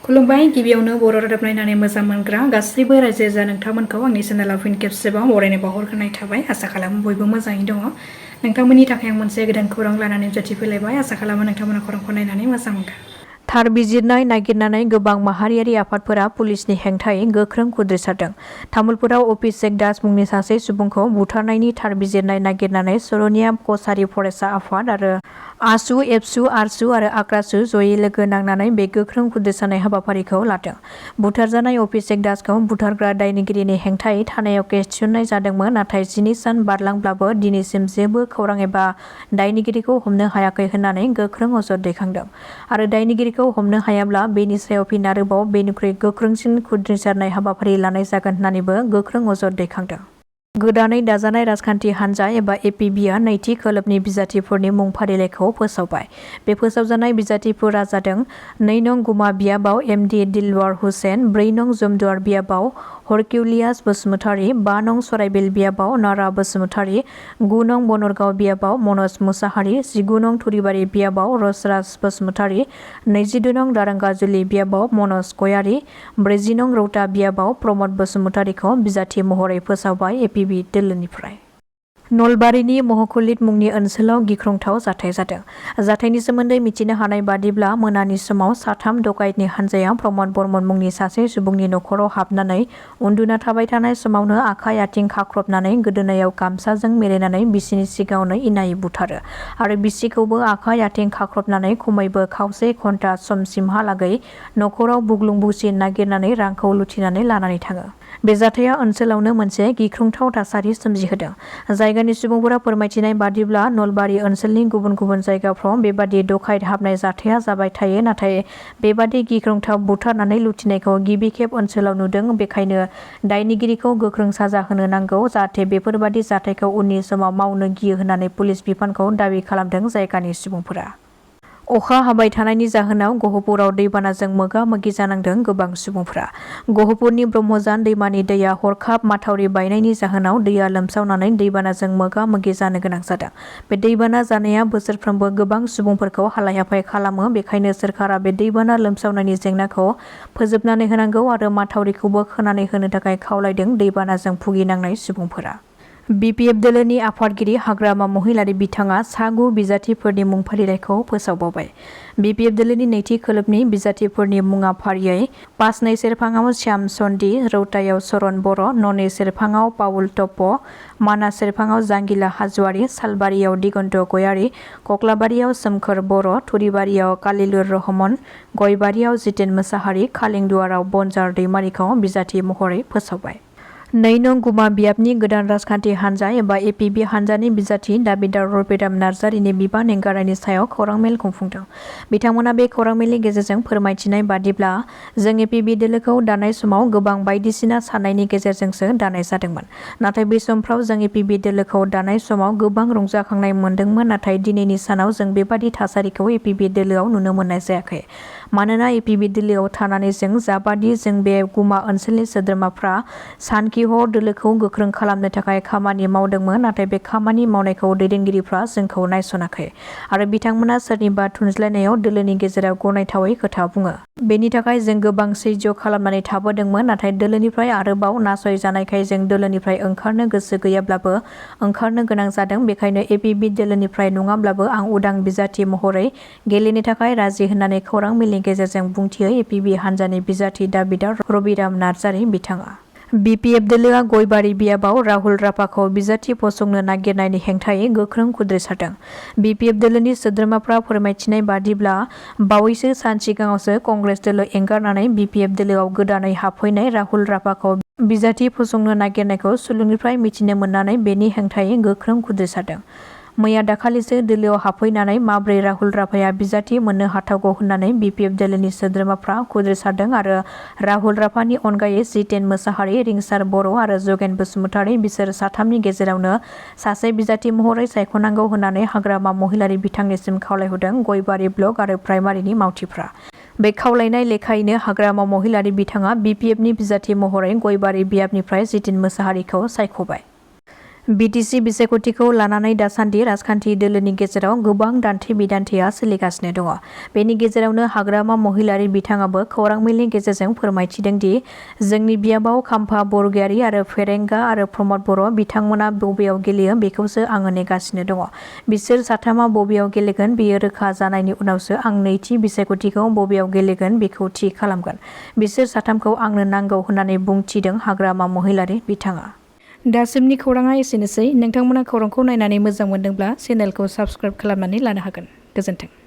खुलुमबाय गिबियावनो बर' रादाब नायनानै मोजां मोनग्रा गासैबो रायजो राजा नोंथांमोनखौ आंनि चेनेलाव फिन खेबसेबाव बरायनाय बावहरग्रोनाय थाबाय। आसा खालामो बयबो मोजाङै दङ। नोंथांमोननि थाखाय आं मोनसे गोदान खौरां लानानै नुजाथिफैलायबाय। आसा खालामो नोंथांमोना खौरांखौ नायनानै मोजां मोनगोन। थार बिजिरनाय नागिरनानै गोबां माहारियारि आफादफोरा पुलिसनि हेंथायै गोख्रों खुद्रिसारदों। तामुलपुराव अभिषेक दास मुंनि सासे सुबुंखौ बुथारनायनि थार बिजिरनाय नागिरनानै सरनिया कछारी फरायसा आफाद आरो आसु, एबसु, आरसु आरो आक्रासु जयै लोगो नांनानै बे गोख्रों खुद्रिसारनाय हाबाफारिखौ लादों। बुथारजानाय अभिषेक दासखौ बुथारग्रा दायनिगिरिनि हेंथायै थानायाव केस थिसननाय जादोंमोन, नाथाय 12 सान बारलांब्लाबो दिनैसिम जेबो खौरां एबा दायनिगिरिखौ हमनो हायाखै होननानै गोख्रों अजद दैखांदों। आरो दायनिगिरिखौ हमनो हायाब्ला बेनि सायाव फिन आरोबाव बेनिख्रुइ गोख्रोंसिन खुद्रिसारनाय हाबाफारि लानाय जागोन होननानैबो गोख्रों अजद दैखांदों। गोदानै दाजानाय राजखान्थि हान्जा एबा एपिबिआ नैथि खोलोबनि बिजाथिफोरनि मुं फारिलाइखौ फोसावबाय। बे फोसावजानाय बिजाथिफोरा जादों 2 नं गुमा बियाबाव एमडि दिलवार हुसेन, 4 नं जमदुवार बियाबाव हरकिउलियास बसुमतारी, 5 नं सराइबिल बियाबाव नारा बसुमतारी, 9 नं बनरगाव बियाबाव मनज मुसाहारि, 19 नं थुरिबारि बियाबाव रसराज बसुमतारी, 22 नं दारांगाजुलि बियाबाव मनज गयारी, 40 नं रौता बियाबाव प्रमद बसुमतारीखौ बिजाथि महरै फोसावबाय एपिबि दोलोनिफ्राय। नलबारिनि महकुलित मुंनि ओनसोलाव गिख्रंथाव जाथाय जादों। जाथायनि सोमोन्दै मिथिनो हानाय बादिब्ला मोनानि समाव साथाम डकाइतनि हानजाया प्रमद बर्मन मुंनि सासे सुबुंनि नखराव हाबनानै उन्दुना थाबाय थानाय समावनो आखाइ आथिं खाख्रबनानै गोदोनायाव गामसाजों मेरायनानै बिसिनि सिगाङावनो इनायै बुथारो आरो बिसिखौबो आखाइ आथिं खाख्रबनानै खमैबो खावसे घन्टा समसिमहालागै नखराव बुग्लुं बुसिन नागिरनानै रांखौ लुथिनानै लानानै थाङो। बे जाथाया ओनसोलावनो मोनसे गिख्रंथाव थासारि सोमजिहोदों। जायगानि सुबुंफोरा फोरमायथिनाय बादिब्ला नलबारि ओनसोलनि गुबुन गुबुन जायगाफ्राव बेबादि डकाइत हाबनाय जाथाया जाबाय थायो, नाथाय बेबादि गिख्रंथाव बुथारनानै लुथिनायखौ गिबि खेब ओनसोलाव नुदों। बेखायनो दायनिगिरिखौ गोख्रों साजा होनो नांगौ, जाहाथे बेफोरबादि जाथायखौ उननि समाव मावनो गियो होननानै पुलिस बिफानखौ दाबि खालामदों जायगानि सुबुंफोरा। अखा हाबाय थानायनि जाहोनाव गहपुराव दैबानाजों मोगा मोगि जानांदों गोबां सुबुंफोरा। गहपुरनि ब्रह्मजान दैमानि दैया हरखाब माथावरि बायनायनि जाहोनाव दैया लोमसावनानै दैबानाजों मोगा मोगि जानो गोनां जादों। बे दैबाना जानाया बोसोरफ्रोमबो गोबां सुबुंफोरखौ हालाय हाफाय खालामो। बेखायनो सोरखारा बे दैबाना लोमसावनायनि जेंनाखौ फोजोबनानै होनांगौ आरो माथावरिखौबो खोनानै होनो थाखाय खावलायदों दैबानाजों भुगिनांनाय सुबुंफोरा। बिपिएफ दोलोनि आफादगिरि हाग्रामा महिलारी बिथाङा सा9 बिजाथिफोरनि मुं फारिलाइखौ फोसावबावबाय। बिपिएफ दोलोनि नैथि खोलोबनि बिजाथिफोरनि मुङा फारियै 5 सेरफाङाव श्याम चन्दी, रौतायाव चरण बर', 9 सेरफाङाव पाउल टप्प', माना सेरफाङाव जांगिला हाज'वारी, सालबारियाव दिगन्त गयारी, कक्लाबारियाव सोमखोर बर', थुरिबारियाव कालिलुर रहमान, गयबारियाव जितेन मोसाहारि, खालिंदुवाराव बनजार दैमारिखौ बिजाथि महरै फोसावबाय। 2 नं गुमा बियाबनि गोदान राजखान्थि हान्जा एबा एपिबि हान्जानि बिजाथि दाबिदार रबिराम नार्जारिनि बिबान एंगारनायनि सायाव खौरांमेल खुंफुंदों। बिथांमोना बे खौरांमेलनि गेजेरजों फोरमायथिनाय बादिब्ला, जों एपिबि दोलोखौ दानाय समाव गोबां बायदिसिना साननायनि गेजेरजोंसो दानाय जादोंमोन। नाथाय बे समफ्राव जों एपिबि दोलोखौ दानाय समाव गोबां रंजाखांनाय मोन्दोंमोन, नाथाय दिनैनि सानाव जों बेबादि थासारिखौ एपिबि दोलोआव नुनो मोननाय जायाखै। मानोना एपिबि दोलोआव थानानै जों जाबादि जों बे गुमा ओनसोलनि सोद्रोमाफ्रा सानखिहर दोलोखौ गोख्रों खालामनो थाखाय खामानि मावदोंमोन, नाथाय बे खामानि मावनायखौ दैदेनगिरिफ्रा जोंखौ नायसनाखै आरो बिथांमोना सोरनिबा थुनज्लायनायाव दोलोनि गेजेराव गनायथावै खोथा बुङो। बेनि थाखाय जों गोबां सैज्य खालामनानै थाबोदोंमोन, नाथाय दोलोनिफ्राय आरोबाव नासयजानायखाय जों दोलोनिफ्राय ओंखारनो गोसो गैयाब्लाबो ओंखारनो गोनां जादों। बेखायनो एपिबि दोलोनिफ्राय नङाब्लाबो आं उदां बिजाथि महरै गेलेनो थाखाय राजि होननानै खौरां मेलनि गेजेरजों बुंथियो एपिबि हान्जानि बिजाथि दाबिदार रबिराम नार्जारि बिथाङा। बिपिएफ दोलोआ गयबारि बियाबाव राहुल रापाखौ बिजाथि फसंनो नागिरनायनि हेंथायै गोख्रों खुद्रिसारदों। बिपिएफ दोलोनि सोद्रोमाफ्रा फोरमायथिनाय बादिब्ला, बावैसो सान सिगाङावसो कंग्रेस दोलो एंगारनानै बिपिएफ दोलोआव गोदानै हाबफैनाय राहुल रापाखौ बिजाथि फसंनो नागिरनायखौ सुलुंनिफ्राय मिथिनो मोननानै बेनि हेंथायै गोख्रों खुद्रिसारदों। मैया दाखालिसो दोलोआव हाबफैनानै माब्रै राहुल रापाया बिजाथि मोननो हाथावगौ होननानै बिपिएफ दोलोनि सोद्रोमाफ्रा खुद्रिसारदों आरो राहुल रापानि अनगायै जितेन मोसाहारि, रिंसार बर' आरो जगेन बसुमतारी बिसोर साथामनि गेजेरावनो सासे बिजाथि महरै सायख'नांगौ होननानै हाग्रामा महिलारी बिथांनिसिम खावलायहरदों गयबारि ब्लक आरो प्राइमारिनि मावथिफ्रा। बे खावलायनाय लेखायैनो हाग्रामा महिलारी बिथाङा बिपिएफनि बिजाथि महरै गयबारि बियाबनिफ्राय जितेन मोसाहारिखौ सायख'बाय। BTC बिसायख'थिखौ लानानै दासान्दि राजखान्थि दोलोनि गेजेराव गोबां दान्थे बिदान्थेया सोलिगासिनो दङ। बेनि गेजेरावनो हाग्रामा महिलारि बिथाङाबो खौरां मेलनि गेजेरजों फोरमायथिदों दि जोंनि बियाबाव खाम्फा बरगयारी आरो फेरेंगा आरो प्रमद बर' बिथांमोना बबेयाव गेलेयो बेखौसो आङो नेगासिनो दङ। बिसोर साथामा बबेयाव गेलेगोन बेयो रोखा जानायनि उनावसो आं नैथि बिसायख'थिखौ बबेयाव गेलेगोन बेखौ थि खालामगोन। बिसोर साथामखौ आंनो नांगौ होननानै बुंथिदों हाग्रामा महिलारि बिथाङा। दासिमनि खौराङा एसेनोसै। नोंथांमोना खौरांखौ नायनानै मोजां मोनदोंब्ला चेनेलखौ साबस्क्राइब खालामनानै लानो हागोन। गोजोन्थों।